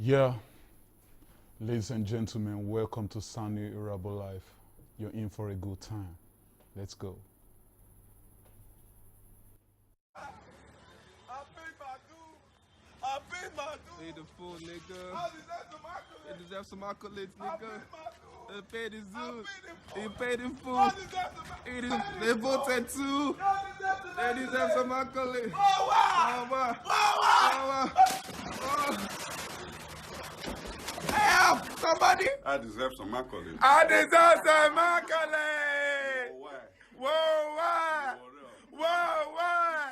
Yeah, ladies and gentlemen, welcome to Soni Irabor Life. You're in for a good time. Let's go. I paid my dues. I paid my dues. Pay the fool, nigga. I deserve some accolades. You deserve some accolades, I nigga. paid my dues. Pay the zoo. I You paid the I fool. deserve some They voted too. I They deserve some accolades. Oh, wow. Oh, wow. Oh, wow. Oh, wow. Oh. Help! Somebody! I deserve some accolades. I deserve some accolades! Oh, why? Whoa, why? What up? Whoa, why?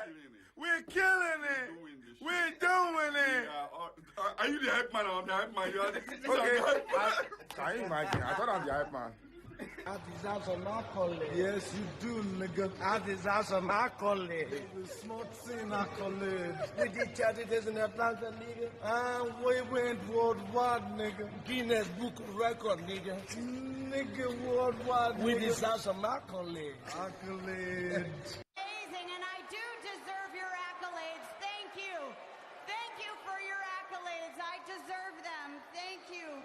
We're killing it. We're killing it. We're doing We're doing it. Are you the hype man or I'm the hype man? You are the Okay. Can you imagine? I thought I'm the hype man. I deserve some accolade. Yes, you do, nigga. I deserve some accolade. The smart thing accolade. We did 30 days in Atlanta, nigga. And we went worldwide, nigga. Guinness Book Record, nigga. Nigga, worldwide, We nigga. deserve some accolade. Accolade. Amazing, and I do deserve your accolades. Thank you. Thank you for your accolades. I deserve them. Thank you.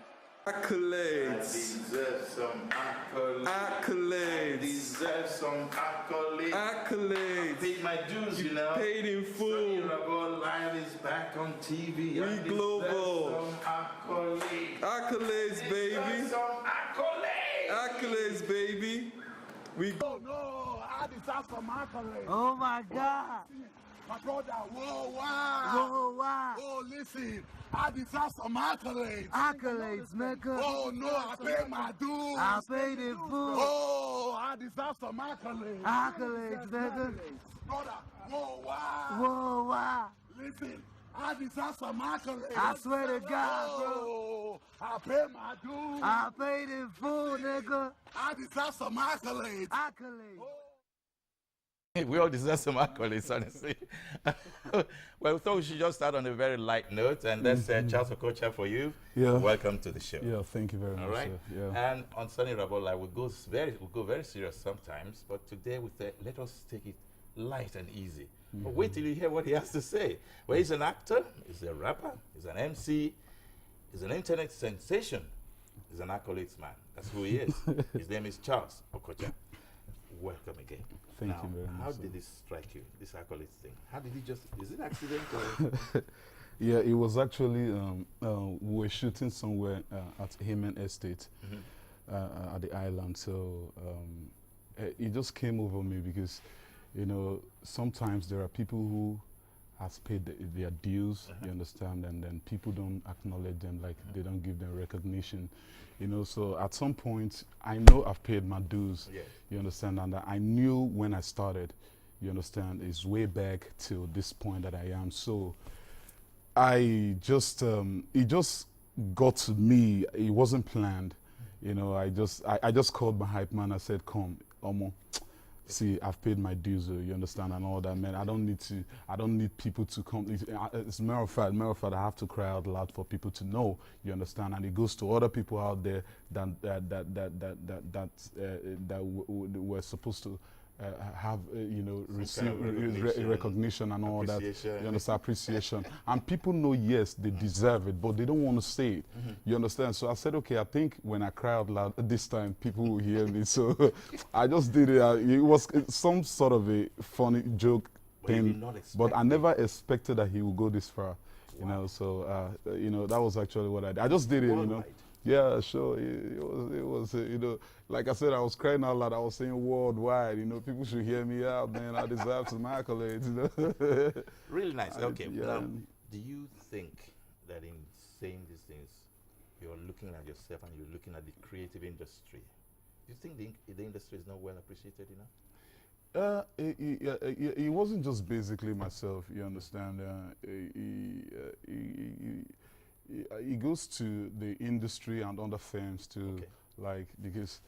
Accolades. Deserve some accolades. Accolades. Deserve some accolades. Accolades. Paid my dues, you know. Paid in full. Soni Irabor Live is back on TV. I deserve global. some accolades. Accolades, baby. Deserve some accolades. Accolades, baby. We Oh, no, I deserve some accolade. Oh my God. My brother, worldwide. Worldwide. Oh, listen, I deserve some accolades. Accolades, nigga. Oh, no, I paid my dues. I paid in full. Oh, I deserve some accolades. Accolades, nigga. Brother, worldwide. Worldwide. Listen, I deserve some accolades. I swear to God, bro. Oh, I paid my dues. I paid in full, nigga. I deserve some accolades. Accolades. We all deserve some accolades, honestly. Well, we thought we should just start on a very light note, and that's Charles Okocha for you. Yeah. Welcome to the show. Yeah, thank you very much. All right. Sir. Yeah. And on Soni Irabor Live, we go very serious sometimes, but today we say let us take it light and easy. But wait till you hear what he has to say. Well, he's an actor, he's a rapper, he's an MC, he's an internet sensation, he's an accolades man. That's who he is. His name is Charles Okocha. Welcome again. Thank Now, you very much, how sir. did this strike you, this accolades thing? How did it is it accident or? Yeah, it was actually, we were shooting somewhere at Hayman Estate at the island. So it just came over me because, you know, sometimes there are people who has paid their dues, you understand, and then people don't acknowledge them, like they don't give them recognition. You know, so at some point, I know I've paid my dues, Yeah. you understand, and I knew when I started, you understand, it's way back till this point that I am. So I just, it just got to me, it wasn't planned. You know, I just called my hype man, I said, come, Omo, see, I've paid my dues, you understand, and all that, man. I don't need people to come. It's matter of fact, I have to cry out loud for people to know, you understand, and it goes to other people out there that were supposed to have, you know, receive recognition and all that, you understand, appreciation. And people know, yes, they deserve it, but they don't want to say it, you understand? So I said, okay, I think when I cry out loud this time, people will hear me. So I just did it. It was some sort of a funny joke thing, but I never expected that he would go this far, you know? So, you know, that was actually what I did. I just did it, you know? Yeah, sure. It was you know, like I said, I was crying out loud. I was saying worldwide, you know, people should hear me out, man. I deserve some accolades, you know. Really nice. Okay. Yeah. Now, do you think that in saying these things, you're looking at yourself and you're looking at the creative industry? Do you think the industry is not well appreciated enough? It wasn't just basically myself, you understand. It goes to the industry and other firms too, like, because,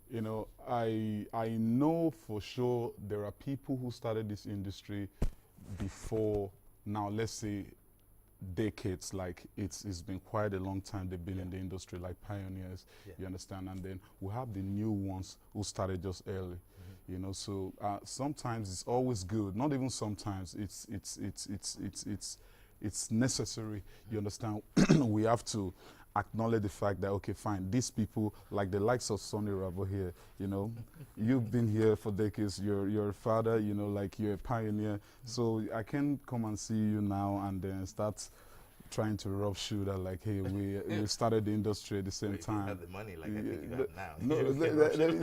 you know, I know for sure there are people who started this industry before now, let's say decades, like it's been quite a long time they've been in the industry, like pioneers, you understand, and then we have the new ones who started just early. You know, so sometimes it's always good. Not even sometimes. it's necessary. You understand? We have to acknowledge the fact that, okay, fine, these people, like the likes of Soni Irabor here, you know, you've been here for decades, you're a father, you know, like you're a pioneer. So I can come and see you now and then start trying to rub shoulder like, hey, we started the industry at the same time. You have the money like I think you have now. No,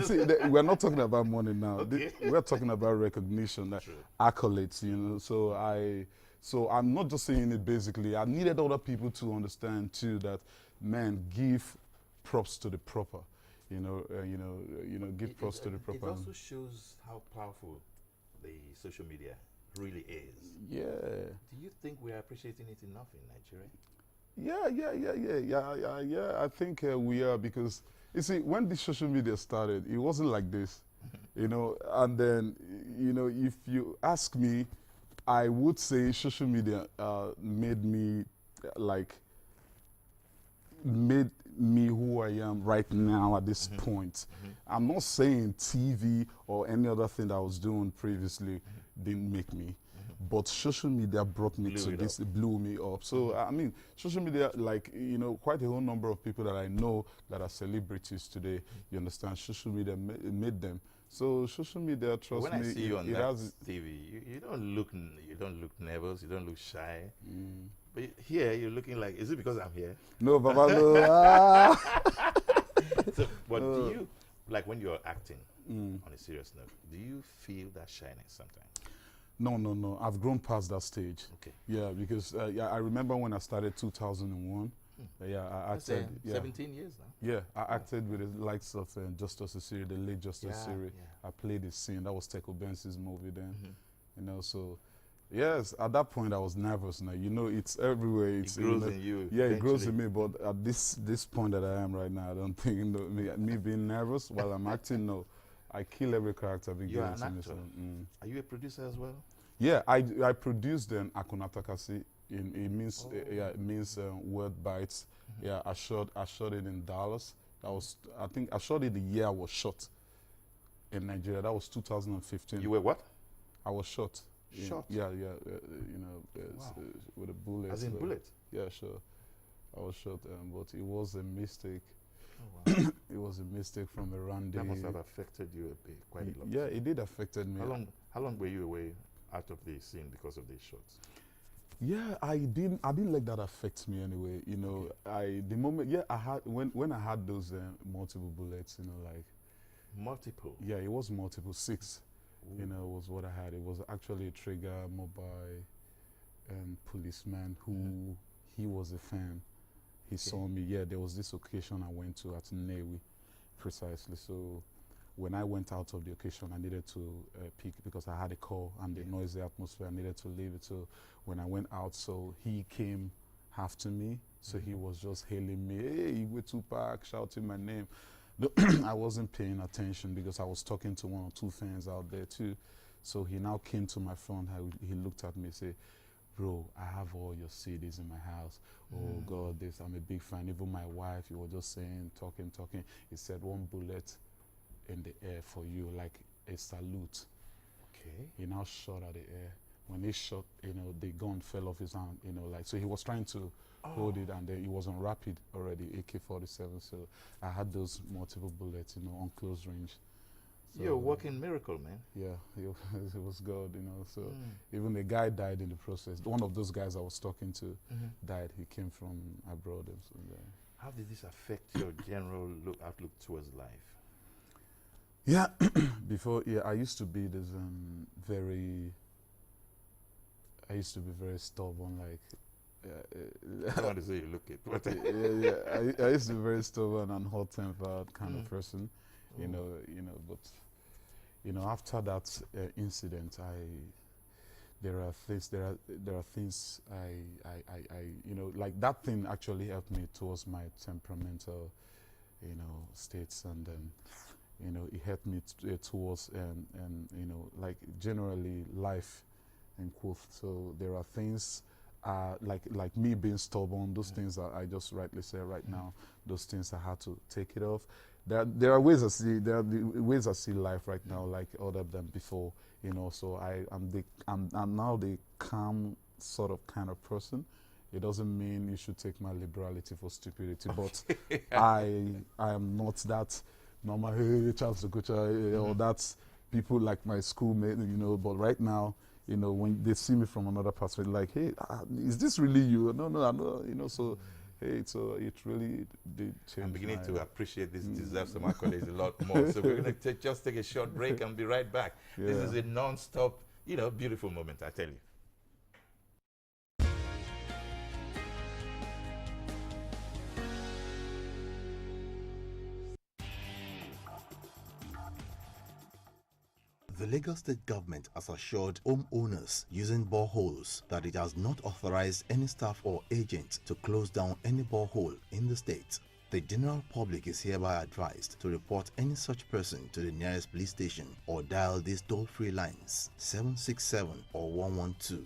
see, we're not talking about money now. Okay. We're talking about recognition, True. accolades, you know. So I'm not just saying it basically. I needed other people to understand too that, man, give props to the proper. Give props to the proper. It also shows how powerful the social media really is. Yeah. Do you think we are appreciating it enough in Nigeria? Yeah. I think we are, because you see, when the social media started, it wasn't like this, you know. And then, you know, if you ask me, I would say social media made me who I am right now at this point. I'm not saying TV or any other thing that I was doing previously didn't make me, but social media brought me to this. It blew me up. So I mean, social media, like, you know, quite a whole number of people that I know that are celebrities today. You understand? Social media made them. So social media, trust me, when I see you on that has TV, you don't look nervous, you don't look shy. But here you're looking like, is it because I'm here? No, Baba, no. So, but do you, like when you're acting, on a serious note, do you feel that shyness sometimes? No. I've grown past that stage. Okay. Yeah, because I remember when I started 2001. I acted. 17 years now. Yeah, I acted with the likes of Justice Asiri, the late Justice Asiri. I played the scene. That was Teko Benson's movie then. You know, so yes, at that point I was nervous. Now, you know, it's everywhere. It grows in you. Yeah, eventually. It grows in me. But at this point that I am right now, I don't think, you know, me being nervous while I'm acting. No, I kill every character. You're an actor. Are you a producer as well? Yeah, I produced Akunatakasi. It means word bites. Yeah, I shot it in Dallas. That was, I think I shot it the year I was shot in Nigeria. That was 2015. You were what? I was shot. Shot? You know, with a bullet. As in bullet? Yeah, sure. I was shot, but it was a mistake. Oh, wow. It was a mistake from around That must have affected you a bit, quite a lot. Yeah, it did affected me. How long were you away out of the scene because of these shots? Yeah, I didn't let that affect me anyway. You know, when I had those multiple bullets, you know, like multiple. Yeah, it was multiple, 6. Ooh. You know, was what I had. It was actually a trigger mobile policeman who he was a fan. He saw me. Yeah, there was this occasion I went to at Newi, precisely. So when I went out of the occasion, I needed to pick because I had a call and the noisy atmosphere. I needed to leave it. So when I went out, so he came after me. So he was just hailing me, "Hey, Igwe Tupac," shouting my name. I wasn't paying attention because I was talking to 1 or 2 fans out there too. So he now came to my front. He looked at me and said, "Bro, I have all your CDs in my house. Oh God, I'm a big fan. Even my wife, he was just saying, talking. He said, 1 bullet in the air for you, like a salute." Okay. He now shot at the air. When he shot, you know, the gun fell off his hand, you know, like, so he was trying to hold it, and then he was on rapid already, AK-47. So I had those multiple bullets, you know, on close range. So, you're a walking miracle, man. Yeah, it was God, you know. So even the guy died in the process. One of those guys I was talking to died. He came from abroad. And so, How did this affect your general outlook towards life? Yeah, I used to be this very stubborn, like. I don't want to say you look it, but I used to be very stubborn and hot-tempered kind of person, you know. But you know, after that incident, there are things I you know, like that thing actually helped me towards my temperamental, you know, states, and you know, it helped me towards and you know, like generally life and quote. So there are things like me being stubborn, those things that I just rightly say right now, those things I had to take it off. There are ways I see life right now like other than before, you know. So I'm now the calm sort of kind of person. It doesn't mean you should take my liberality for stupidity, but I am not that normal, hey, Charles Okocha, or that's people like my schoolmate, you know, but right now, you know, when they see me from another perspective, like, hey, is this really you? No, I know, you know, so, hey, so it really did change. I'm beginning to appreciate this deserves some accolades a lot more. So we're going to just take a short break and be right back. Yeah. This is a non-stop, you know, beautiful moment, I tell you. The Lagos State government has assured homeowners using boreholes that it has not authorized any staff or agent to close down any borehole in the state. The general public is hereby advised to report any such person to the nearest police station or dial these toll-free lines 767 or 112.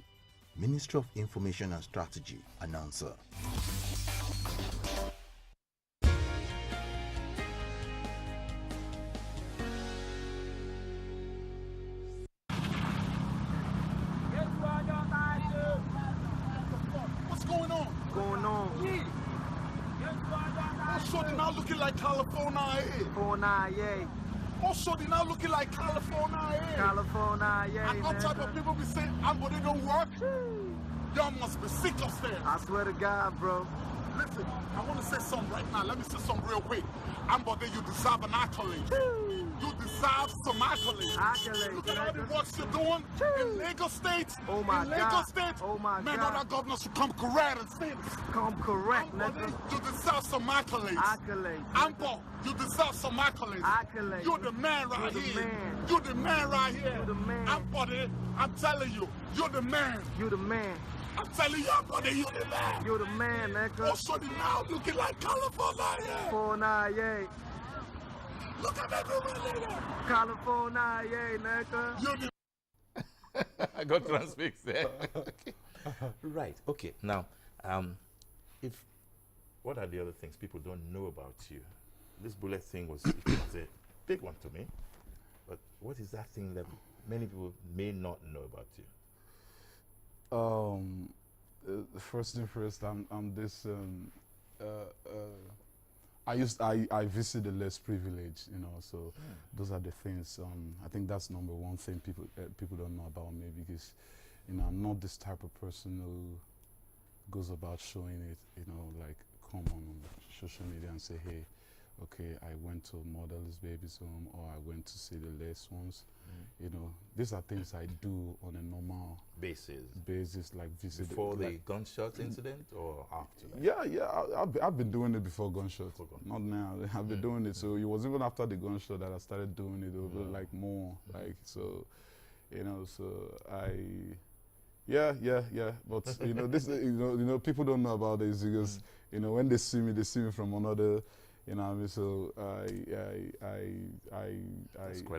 Ministry of Information and Strategy, announcer. What's going on? Going on. Oh, shorty now looking like California, eh? 49, yeah. Oh, shorty now looking like California, eh? California, yeah. And all type of people be saying, but they don't work. Y'all must be sick upstairs. I swear to God, bro. Listen, I want to say something right now. Let me say something real quick. Ambode, you deserve an accolade. You deserve some accolades. Accolades, Look at all the nigga. work you're doing in Lagos State. Oh my in Lagos God. State. Oh my Man, God. other governors should come correct and say this. Come correct, Ambode, nigga. you deserve some accolades. Accolades. Ambo, you deserve some accolades. Accolades. You're the man right You're the here. man. You're the man right here. You're the man. Ambode, I'm telling you, you're the man. You the man. I'm telling you, Ambode, you're the man. You the man, nigga. Oh, so now looking like California. Yeah. 49, yeah. Look at everyone, nigga. California, yeah, nigga. You're the I got transfixed there. Right. Okay. Now, what are the other things people don't know about you? This bullet thing was a big one to me. But what is that thing that many people may not know about you? First thing first, I'm this. I visit the less privileged, you know. So those are the things. I think that's number one thing people don't know about me, because, you know, I'm not this type of person who goes about showing it. You know, like come on social media and say, hey, okay, I went to motherless babies home, or I went to see the less ones. You know, these are things I do on a normal basis, like visit. Before the gunshot incident or after that? Yeah, I've been doing it before gunshot. Not now. I've been doing it. So it was even after the gunshot that I started doing it over like more. Like, so, you know, so yeah. But you know, this, you know, people don't know about this because, you know, when they see me from another. You know what I mean? So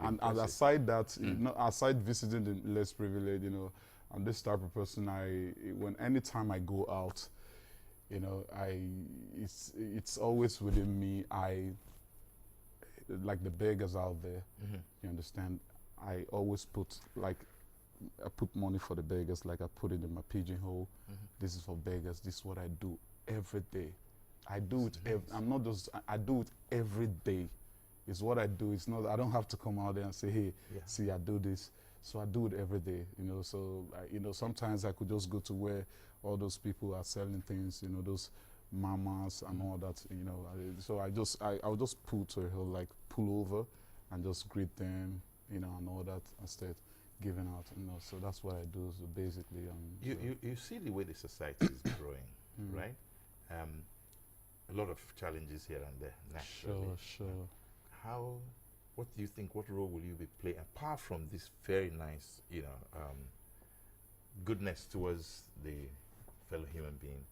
and aside that, you know, aside visiting the less privileged, you know, I'm this type of person. Anytime I go out, you know, it's always within me. Like the beggars out there. You understand? I always put I put money for the beggars. Like I put it in my pigeonhole. This is for beggars. This is what I do every day. I do it. I do it every day. It's what I do. It's not. I don't have to come out there and say, "Hey, see, I do this." So I do it every day. You know. So you know, sometimes I could just go to where all those people are selling things. You know, those mamas and all that. You know. So I'll just pull to a hill, like pull over, and just greet them. You know, and all that instead giving out. You know. So that's what I do. So basically, you see the way the society is growing, right? A lot of challenges here and there, naturally. Sure. What do you think, what role will you be playing, apart from this very nice, you know, goodness towards the fellow human being?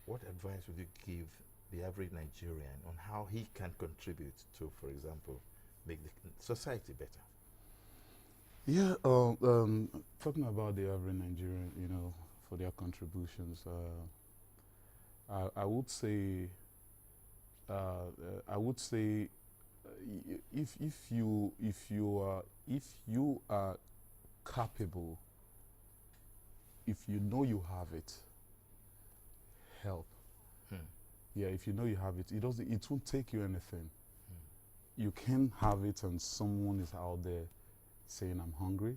What advice would you give the average Nigerian on how he can contribute to, for example, make the society better? Yeah, talking about the average Nigerian, you know, for their contributions, I would say if you are capable if you know you have it, help. Yeah, if you know you have it, it won't take you anything. You can have it and someone is out there saying, I'm hungry,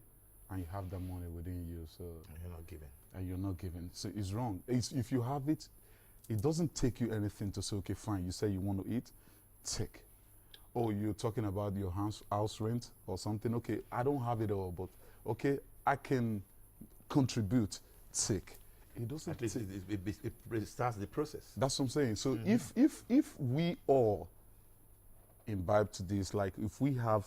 and you have that money within you, so... And you're not giving. And you're not giving. So it's wrong. If you have it, it doesn't take you anything to say, okay, fine, you say you want to eat, take. Or you're talking about your house rent or something, okay, I don't have it all, but okay, I can contribute, take. It doesn't. At least it starts the process. That's what I'm saying. So if we all imbibe to this, like if we have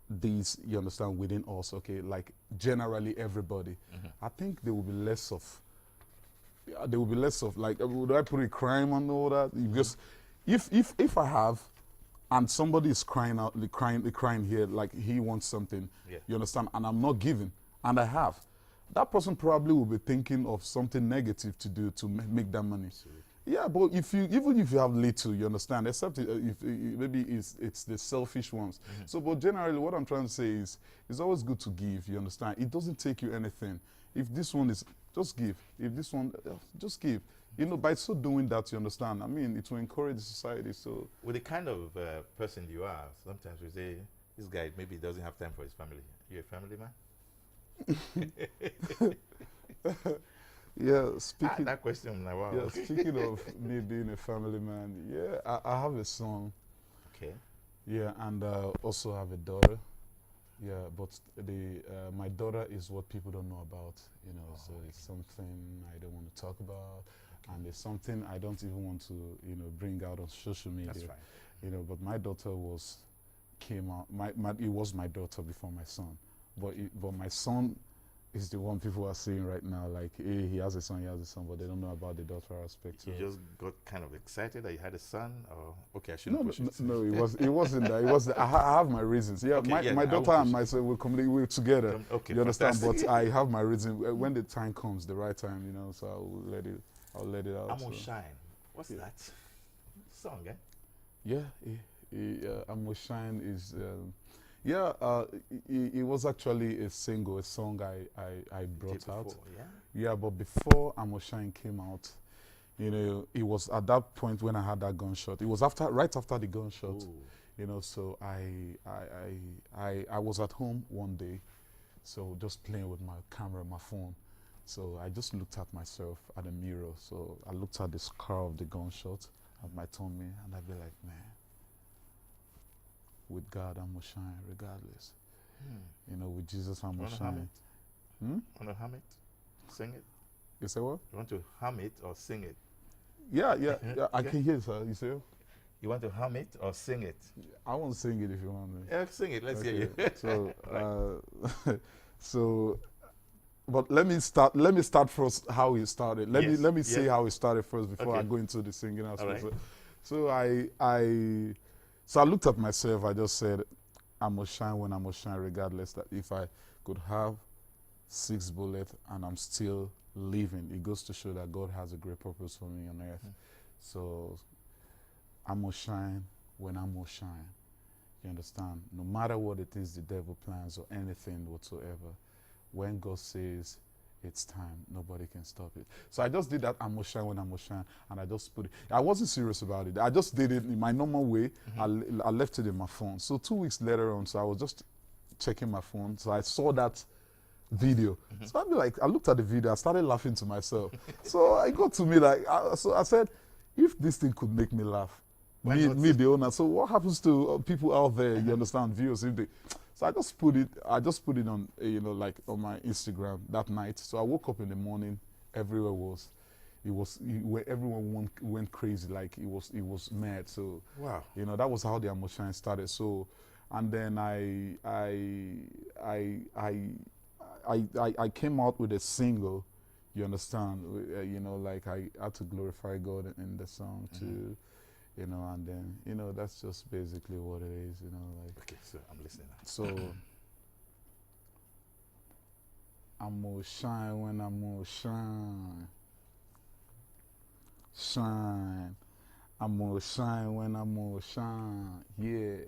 these, you understand, within us, okay, like generally everybody, I think there will be less of. There will be less of, like, would I put a crime and all that? Because if I have, and somebody is crying out, crying here, like he wants something, you understand, and I'm not giving, and I have. That person probably will be thinking of something negative to do to make that money. Absolutely. Yeah, but even if you have little, you understand, except if maybe it's the selfish ones. So, but generally, what I'm trying to say is, it's always good to give, you understand. It doesn't take you anything. If this one is, just give. If this one, just give. You know, by so doing that, you understand, I mean, it will encourage society, so. With the kind of person you are, sometimes we say, this guy maybe doesn't have time for his family. You a family man? Yeah, speaking that question, wow. Yeah, speaking of me being a family man, yeah, I have a son. Okay. Yeah, and also have a daughter. Yeah, but my daughter is what people don't know about. You know, so it's something I don't want to talk about, and it's something I don't even want to, you know, bring out on social media. That's right. You know, but my daughter came out. It was my daughter before my son. But my son is the one people are saying right now, like, hey, he has a son, but they don't know about the daughter aspect. You just got kind of excited that you had a son, or okay, I shouldn't push it. No, it wasn't that. It was I have my reasons. Yeah, okay, my daughter and myself we're together. Okay, you understand? fantastic. But I have my reason when the time comes, the right time, you know. So I'll let it out. I'm gonna shine. What's that song? Eh? Yeah, I'm gonna shine is. It was actually a single, a song I brought out. Yeah, but before Amo Shine came out, you know, it was at that point when I had that gunshot. It was right after the gunshot. Ooh. You know, so I was at home one day, so just playing with my camera, my phone. So I just looked at myself at the mirror. So I looked at the scar of the gunshot at my tummy, and I'd be like, man, with God, I'm gonna shine regardless. You know, with Jesus, I'm gonna shine. Want to hum it? Sing it? You say what? You want to hum it or sing it? Yeah, I can hear it, sir. You say? You want to hum it or sing it? I want to sing it if you want me. Yeah, sing it. Let's hear you. So, but let me start first how it started. Let me say how it started first before I go into the singing aspect. Right. So I looked at myself. I just said, I'm gonna shine when I'm gonna shine, regardless. That if I could have 6 bullets and I'm still living, it goes to show that God has a great purpose for me on earth. So I'm gonna shine when I'm gonna shine. You understand? No matter what it is the devil plans or anything whatsoever, when God says it's time, nobody can stop it. So I just did that, I'm gonna shine when I'm gonna shine, and I just put it. I wasn't serious about it. I just did it in my normal way. I left it in my phone. So 2 weeks later on, so I was just checking my phone. So I saw that video. So I looked at the video, I started laughing to myself. So it got to me like, so I said, if this thing could make me laugh, me the owner, so what happens to people out there, you understand, viewers, if they... So I just put it on, you know, like on my Instagram that night. So I woke up in the morning, everywhere everyone went crazy, like it was mad. So wow, you know, that was how the emotion started. So, and then I came out with a single, you understand, you know, like I had to glorify God in the song too. You know, and then, you know, that's just basically what it is, you know, like. Okay, so I'm listening now. So, I'm gonna shine when I'm gonna shine. Shine. I'm gonna shine when I'm gonna shine. Yeah.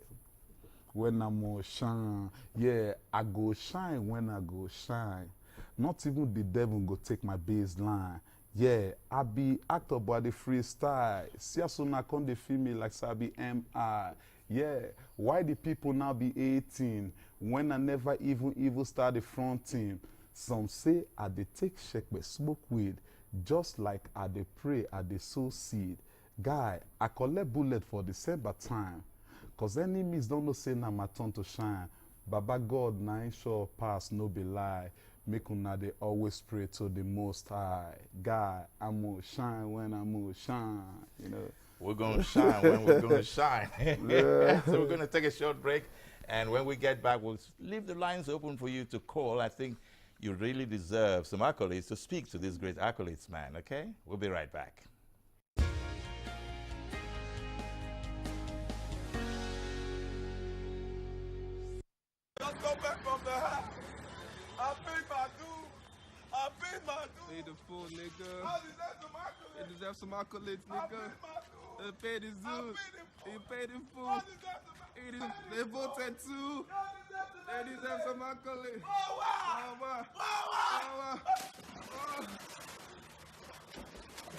When I'm gonna shine. Yeah, I go shine when I go shine. Not even the devil go take my baseline. Yeah, I be actor by the freestyle. See as soon I come they feel me like Sabi MI. Yeah, why the people now be 18 when I never even start the front team? Some say I dey take shake but smoke weed, just like I dey pray I dey sow seed. Guy, I collect bullet for December time, cause enemies don't know say na my turn to shine. Baba God na him sure pass no be lie. Make una dey always pray to the Most High. Guy, I'm gonna shine when I'm gonna shine. You know. We're gonna shine when we're gonna shine. Yeah. So we're gonna take a short break, and when we get back, we'll leave the lines open for you to call. I think you really deserve some accolades to speak to these great accolades, man. Okay? We'll be right back. Let's go back from the high. I paid my dues. I paid my dues. Pay the fool, nigga. I deserve some accolades. They deserve some accolades, I nigga. paid my dues. They paid his I dues. paid him for He it. paid him I fool. deserve some They voted too. They deserve some accolades. Oh, wow. Oh, wow. Oh, wow. Oh, wow. Oh.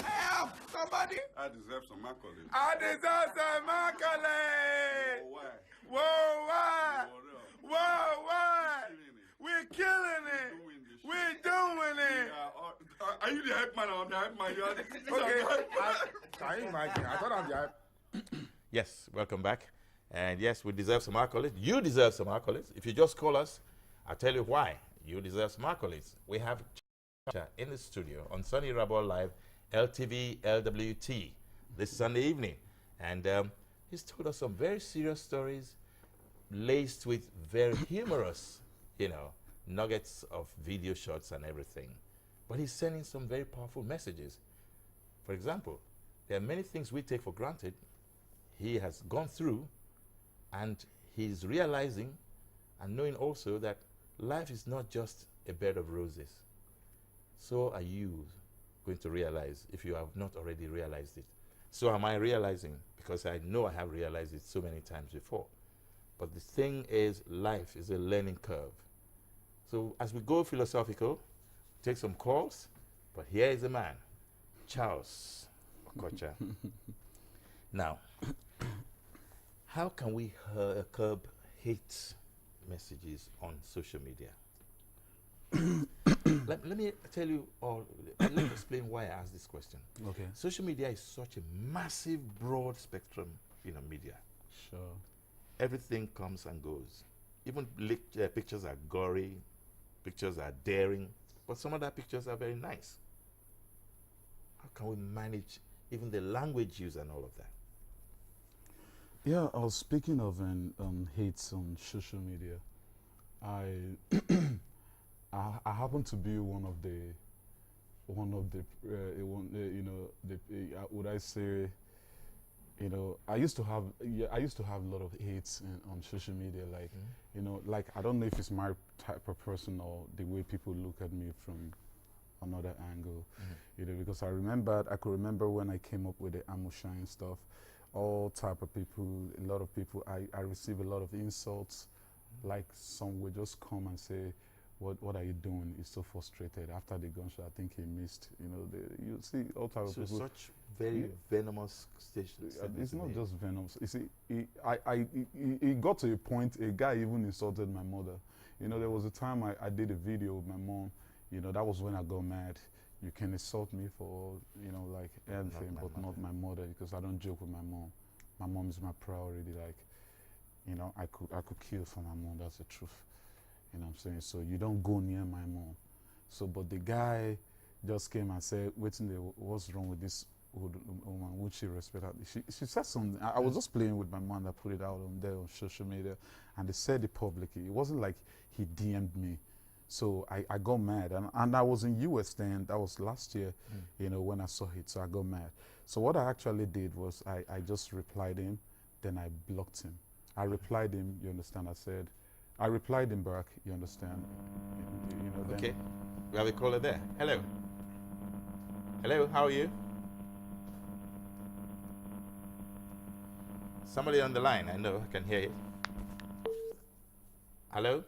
Help! Somebody! I deserve some accolades. I deserve some accolades! Oh, why? Whoa, why? Whoa, Whoa, why? We're killing it. We're killing it. We're doing it. Are you the hype man or the hype man? You are the Okay. Can you imagine? I thought I'm the hype. Yes, welcome back. And yes, we deserve some accolades. You deserve some accolades. If you just call us, I'll tell you why. You deserve some accolades. We have Okocha in the studio on Soni Irabor Live, LTV, LWT, this Sunday evening. And he's told us some very serious stories laced with very humorous, nuggets of video shots and everything. But he's sending some very powerful messages. For example, there are many things we take for granted. He has gone through, and he's realizing and knowing also that life is not just a bed of roses. So are you going to realize, if you have not already realized it. So am I realizing, because I know I have realized it so many times before. But the thing is, life is a learning curve. So as we go philosophical, take some calls, but here is a man, Charles Okocha. Now, how can we curb hate messages on social media? let me tell you all, let me explain why I asked this question. Okay. Social media is such a massive, broad spectrum, media. Sure. Everything comes and goes. Even pictures are gory, pictures are daring, but some other pictures are very nice. How can we manage even the language use and all of that? Yeah, I was speaking of hates on social media. I happen to be would I say, I used to have a lot of hates on social media, like, like, I don't know if it's my type of person or the way people look at me from another angle, because I could remember when I came up with the Amushine stuff, all type of people, a lot of people, I receive a lot of insults, like some would just come and say, what are you doing? He's so frustrated. After the gunshot, I think he missed, you see all type of people. Such very venomous stations. It's not just venomous. You see, it got to a point, a guy even insulted my mother. There was a time I did a video with my mom, that was when I got mad. You can insult me for, like anything, but not my mother, because I don't joke with my mom. My mom is my priority. Like, I could kill for my mom. That's the truth. You know what I'm saying? So you don't go near my mom. So, but the guy just came and said, what's wrong with this woman? Would she respect her? She said something. I was just playing with my mom. I put it out on there on social media, and they said it publicly. It wasn't like he DM'd me. So I got mad, and I was in US then. That was last year, when I saw it. So I got mad. So what I actually did was I just replied him, then I blocked him. I replied him. You understand? I replied him back. You understand? Okay, we have a caller there. Hello. Hello. How are you? Somebody on the line. I know. I can hear you. Hello.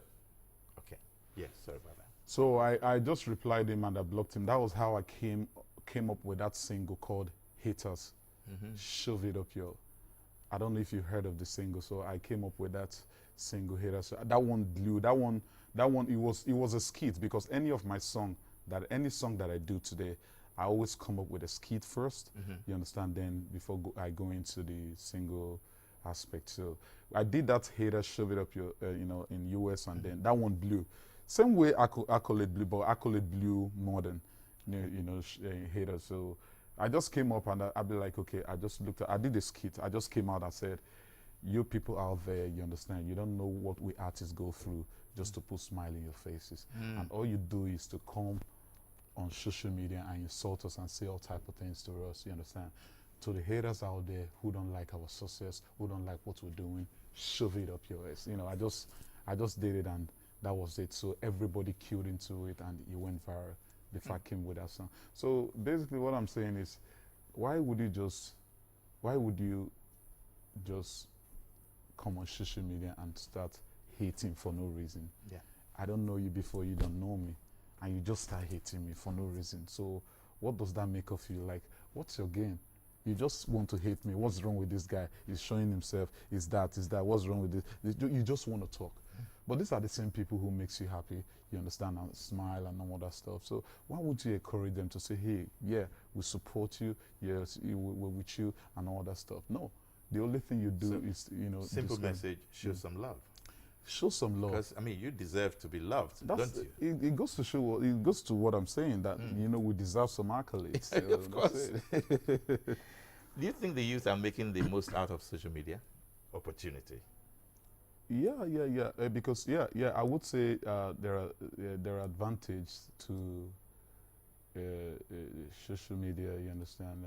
Okay. Yes. Sorry about that. So I just replied him and I blocked him. That was how I came up with that single called Haters. Shove it up your. I don't know if you heard of the single. So I came up with that single, Haters. So that one blew. That one it was a skit, because any song that I do today, I always come up with a skit first. You understand? Then before I go into the single aspect. So I did that Haters, Shove it up your, in US, and then that one blew. Same way Accolade blew, but Accolade blew more than Haters. So I just came up and I'd be like, okay, I did a skit. I just came out and said, you people out there, you understand, you don't know what we artists go through just to put smile in your faces. And all you do is to come on social media and insult us and say all type of things to us, you understand? To the haters out there who don't like our success, who don't like what we're doing, shove it up your ass. I just did it, and that was it. So everybody queued into it and it went viral before I came with that song. So basically what I'm saying is, why would you just come on social media and start hating for no reason? Yeah. I don't know you before, you don't know me, and you just start hating me for no reason. So what does that make of you? Like, what's your game? You just want to hate me. What's wrong with this guy? He's showing himself. Is that? What's wrong with this? You just want to talk. But these are the same people who makes you happy, you understand, and smile and all that stuff. So why would you encourage them to say, hey, yeah, we support you, yes, we're with you, and all that stuff? No. The only thing you do is, simple message, show some love. Show some love. Because, you deserve to be loved, don't you? It goes to show, it goes to what I'm saying, that, we deserve some accolades. Of course. Do you think the youth are making the most out of social media opportunity? Yeah. Because, I would say there are advantages to social media, you understand,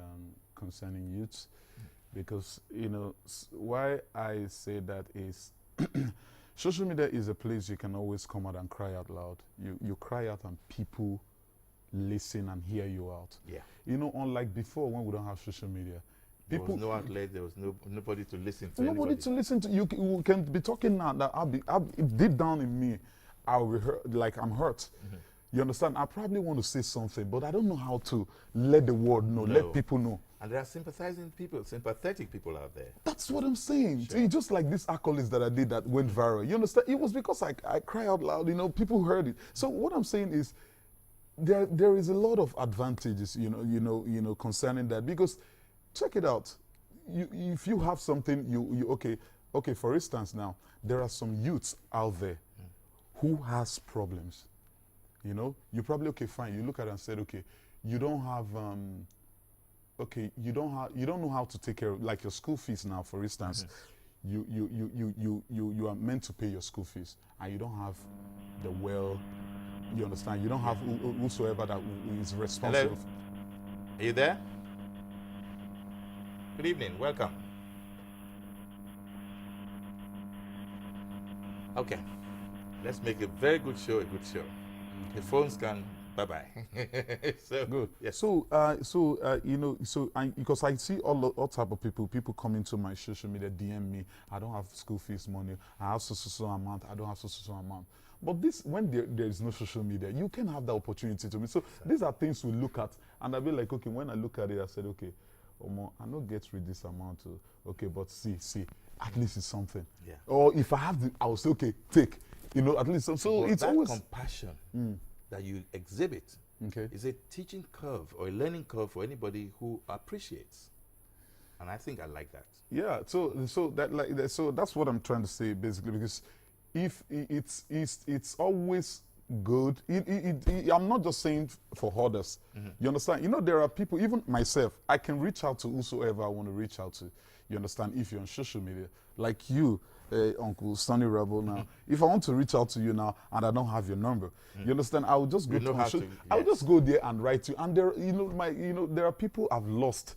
concerning youths. Because, why I say that is, social media is a place you can always come out and cry out loud. You cry out and people listen and hear you out. Yeah. Unlike before when we don't have social media. There was no outlet, there was nobody to listen to. Nobody to listen to. You can be talking now that I'll be deep down in me, I'll be hurt, like I'm hurt. You understand? I probably want to say something, but I don't know how to let the world know, let people know. And there are sympathetic people out there. That's what I'm saying. Sure. See, just like these accolades that I did that went viral. You understand? It was because I cry out loud, people heard it. So what I'm saying is, there is a lot of advantages, concerning that, because check it out. If you have something, okay. For instance, now there are some youths out there who has problems. You probably fine. You look at it and said, you don't have you don't know how to take care of, like, your school fees now. For instance, you are meant to pay your school fees, and you don't have the you understand. You don't have whosoever that is responsible. Hello? Are you there? Good evening, welcome. Okay, let's make a very good show a good show. The phones can bye-bye. So good. Yes. So because I see all type of people coming to my social media, DM me. I don't have school fees money. I have so amount. I don't have so amount. But when there is no social media, you can have the opportunity to me. So these are things we look at, and I'll be like, okay. When I look at it, I said, okay. I don't get rid this amount too. Okay, but see, at least it's something. Yeah. Or if I have I will say, okay, take. At least so but it's that always compassion that you exhibit is a teaching curve or a learning curve for anybody who appreciates. And I think I like that. Yeah, so that's what I'm trying to say basically, because if it's always good. I'm not just saying for others. You understand? There are people, even myself, I can reach out to whosoever I want to reach out to. You understand? If you're on social media, like you, Uncle Soni Irabor now. If I want to reach out to you now and I don't have your number, you understand? I will just go I'll just go there and write you. And there, there are people I've lost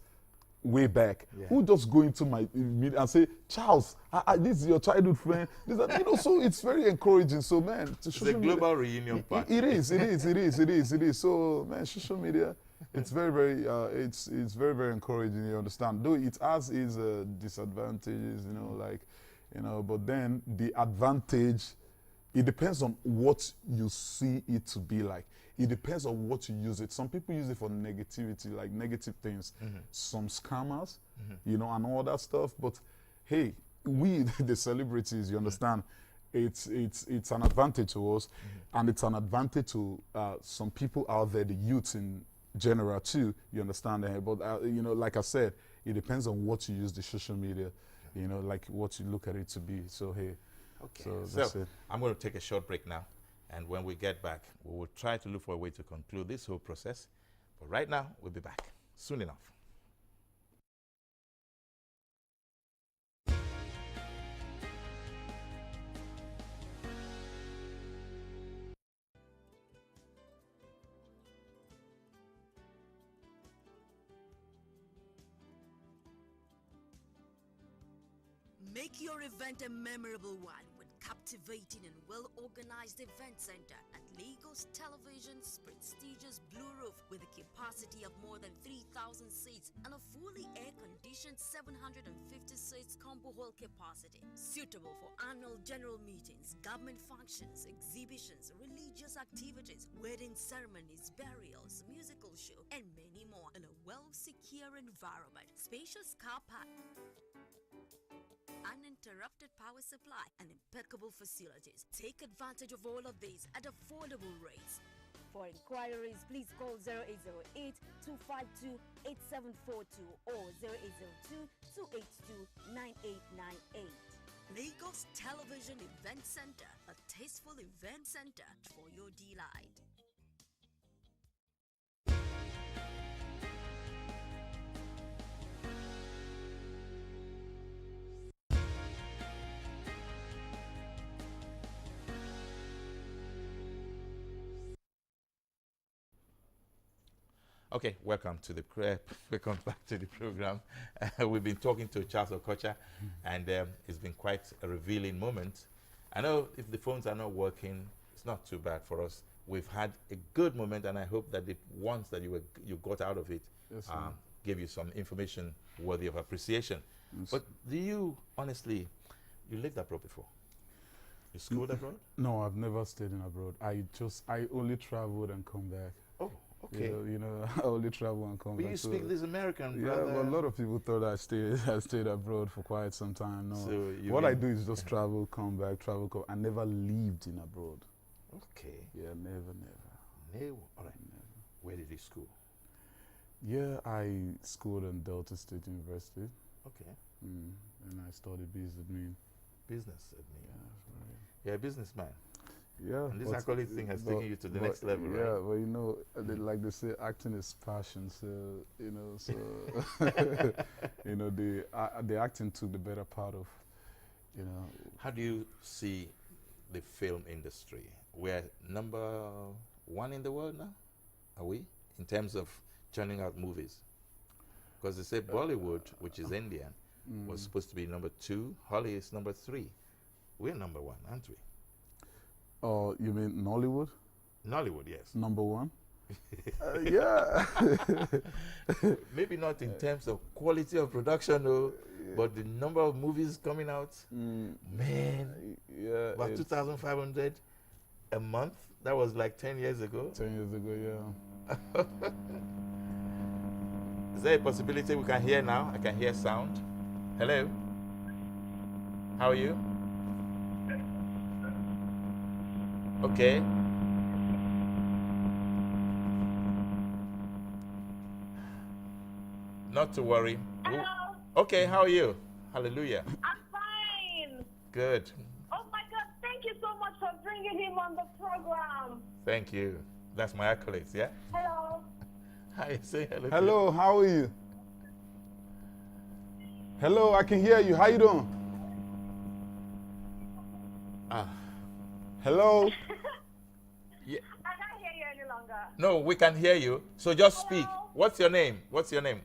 way back who just go into my media and say, Charles, this is your childhood friend. So it's very encouraging. So man, it's a global reunion party. It is. So man, social media, it's very, very, it's very, very encouraging. You understand? Though it has its disadvantages, but then the advantage it depends on what you see it to be like. It depends on what you use it. Some people use it for negativity, like negative things. Some scammers, you know, and all that stuff. But hey, we, the celebrities, you understand, it's an advantage to us, and it's an advantage to some people out there, the youths in general too, you understand. But you know, like I said, it depends on what you use the social media, you know, like what you look at it to be. So hey, okay, so that's it. I'm going to take a short break now, and when we get back, we will try to look for a way to conclude this whole process. But right now, we'll be back soon enough. Make your event a memorable one with captivating and well-organized event center at Lagos Television's prestigious Blue Roof with a capacity of more than 3,000 seats and a fully air-conditioned 750 seats combo hall capacity. Suitable for annual general meetings, government functions, exhibitions, religious activities, wedding ceremonies, burials, musical show, and many more in a well-secure environment. Spacious car park, uninterrupted power supply, and impeccable facilities. Take advantage of all of these at affordable rates. For inquiries, please call 0808-252-8742 or 0802-282-9898. Lagos Television Event Center, a tasteful event center for your delight. Okay, welcome to the welcome back to the program. We've been talking to Charles Okocha, and it's been quite a revealing moment. I know if the phones are not working, it's not too bad for us. We've had a good moment, and I hope that the ones that you got out of it gave you some information worthy of appreciation. Yes. But do you honestly, you lived abroad before? You schooled abroad? No, I've never stayed in abroad. I only traveled and come back. Oh. Okay. You know, I only travel and come but back. You speak this American, yeah, brother. but a lot of people thought I stayed abroad for quite some time. No, so what I do is just travel, come back, travel, come. I never lived in abroad. Okay. Yeah, never. All right. Never. Where did you school? Yeah, I schooled in Delta State University. Okay. And I studied business admin. Business admin. Yeah, that's right. You're a businessman. Yeah, and this accolade thing has taken you to the next level, right? Yeah, well, you know, like they say, acting is passion. So you know, you know, the acting took the better part of, you know. How do you see the film industry? We're #1 in the world now. Are we, in terms of churning out movies? Because they say Bollywood, which is Indian, was supposed to be #2. Holly is #3. We're #1, aren't we? Oh, you mean Nollywood? Nollywood, yes. #1? Yeah. Maybe not in terms of quality of production, though, but the number of movies coming out, man, about 2,500 a month. That was like 10 years ago. 10 years ago, yeah. Is there a possibility we can hear now? I can hear sound. Hello? How are you? Okay. Not to worry. Hello. Okay, how are you? Hallelujah. I'm fine. Good. Oh my God, thank you so much for bringing him on the program. Thank you. That's my accolades, yeah? Hello. Hi, say hello. Hello, how are you? Hello, I can hear you. How you doing? Hello? Yeah. I can't hear you any longer. No, we can hear you. So just speak. What's your name? What's your name?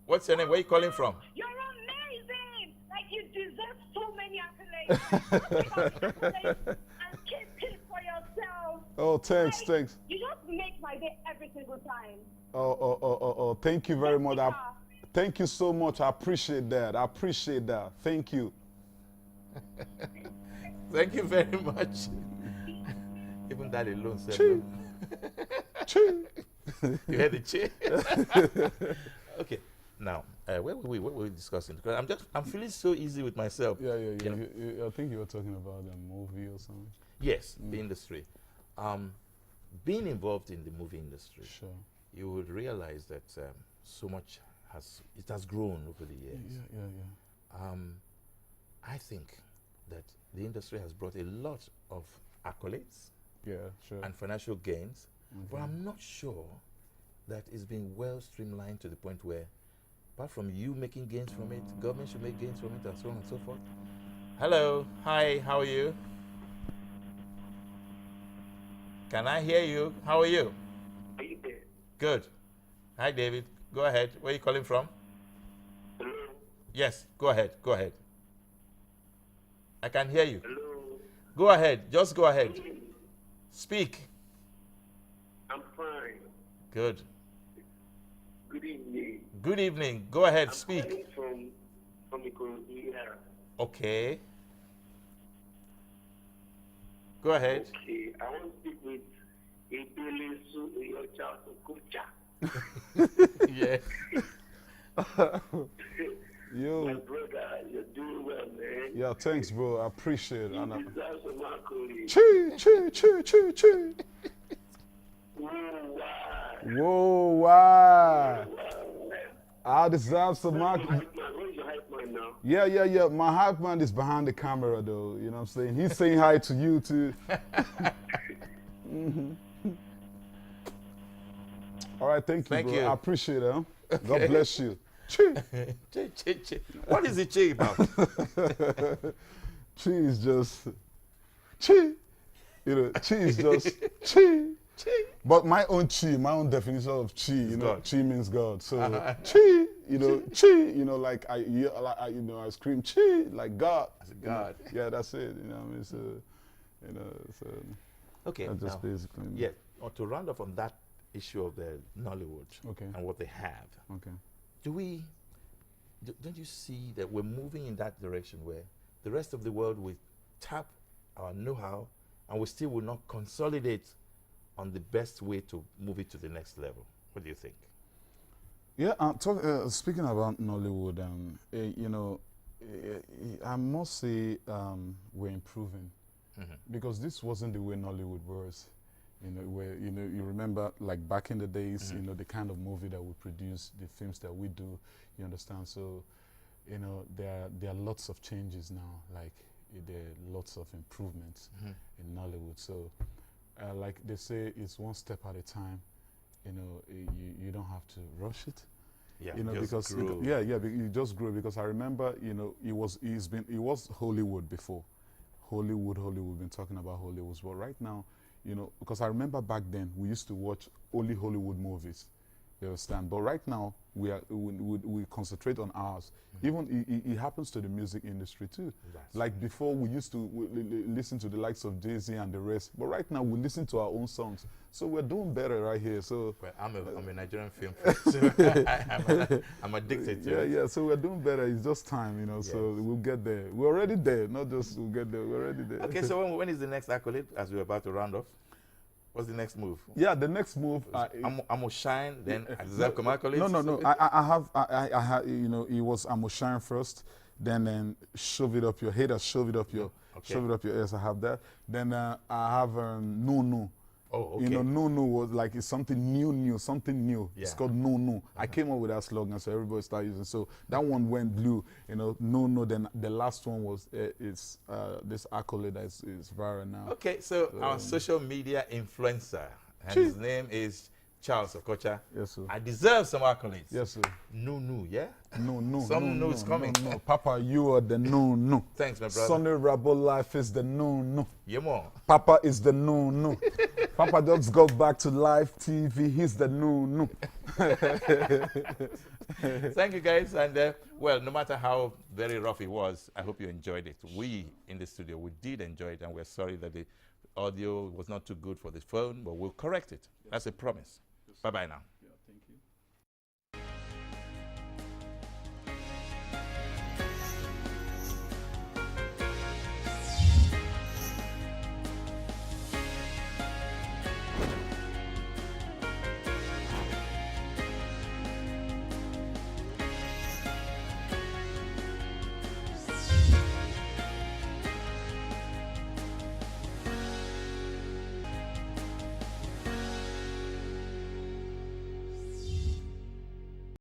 What's your name? Where are you calling from? You're amazing. Like, you deserve so many accolades. And keep it for yourself. Oh, thanks, like, thanks. You just make my day every single time. Oh, thank you very much. Thank you so much. I appreciate that. Thank you. Thank you very much. Even that alone said Chee. Chee. You heard the chee? Okay. Now, what were we discussing? Because I'm feeling so easy with myself. Yeah. You know? I think you were talking about a movie or something. Yes, the industry. Being involved in the movie industry, Sure. you would realize that so much has grown over the years. Yeah. I think that the industry has brought a lot of accolades, Yeah, sure. and financial gains, but I'm not sure that it's been well streamlined to the point where, apart from you making gains from it, government should make gains from it, and so on and so forth. Hello, hi, how are you? Can I hear you? How are you? Are you there? Good. Hi, David. Go ahead. Where are you calling from? Hello? Yes, go ahead. Go ahead. I can hear you. Hello? Go ahead. Just go ahead. Speak. I'm fine. Good. Good evening. Good evening. Go ahead. I'm Speak. calling from Ikorodu. Okay. Go ahead. Okay, I want to speak with Ebelesu Okocha. Yeah. Yo. My brother, you're doing well, man. Yeah, thanks, bro. I appreciate it. You And deserve some accolades. Chee. Whoa, Whoa, wow. I deserve some mark. Where's your hype man now? Yeah. My hype man is behind the camera, though. You know what I'm saying? He's saying hi to you, too. All right, thank you, bro. you. I appreciate it. Huh? God bless you. Chee. Chee. What is the chee about? Chee is just chee. You know, chee is just chee. Chee. But my own definition of chee, you know, God. chee means God. So chee, you know, chee, you know, like I scream chee, like God. As a God. You know? Yeah, that's it. You know, what I mean, so, you know, so. Okay. That's just now, basically. Yeah. To round off on that issue of the Nollywood Okay. and what they have. Okay. Don't you see that we're moving in that direction where the rest of the world will tap our know-how and we still will not consolidate on the best way to move it to the next level? What do you think? Yeah, speaking about Nollywood, you know, I must say we're improving because this wasn't the way Nollywood was. You know, where you remember like back in the days, you know, the kind of movie that we produce, the films that we do. You understand? So, you know, there are lots of changes now. Like there are lots of improvements in Nollywood. So, like they say, it's one step at a time. You know, you don't have to rush it. Yeah, you know, because grow. you just grow. Because I remember, you know, it was Hollywood before, Hollywood been talking about Hollywood, but right now, you know, because I remember back then we used to watch only Hollywood movies. You understand? But right now we concentrate on ours. Even it happens to the music industry too. Like before, we used to listen to the likes of Jay-Z and the rest. But right now we listen to our own songs. So we're doing better right here. So well, I'm a Nigerian film fan, so I'm addicted to it. Yeah. So we're doing better. It's just time, you know. Yes. So we'll get there. We're already there. Not just we'll get there. We're already there. Okay. So when is the next accolade? As we're about to round off, what's the next move? Yeah, the next move. I'm gonna shine. Then I deserve accolades. No. I have. You know, it was I'm gonna shine first. Then shove it up your head. Shove it up your. Okay. Shove it up your ears. I have that. Then I have no. Oh, okay. You know, no was like it's something new, something new. Yeah. It's called no. I came up with that slogan, so everybody started using. So that one went blue. You know, no. Then the last one was this accolade that is viral now. Okay, so our social media influencer, and his name is Charles Okocha. Yes, sir. I deserve some accolades. Yes, sir. No, yeah? No. Some news coming. No. Papa, you are the no. Thanks, my brother. Soni Irabor life is the no. Yeah, more. Papa is the no. Papa just go back to live TV. He's the no. Thank you, guys. And, well, no matter how very rough it was, I hope you enjoyed it. We, in the studio, we did enjoy it, and we're sorry that the audio was not too good for the phone, but we'll correct it. That's a promise. Bye-bye now.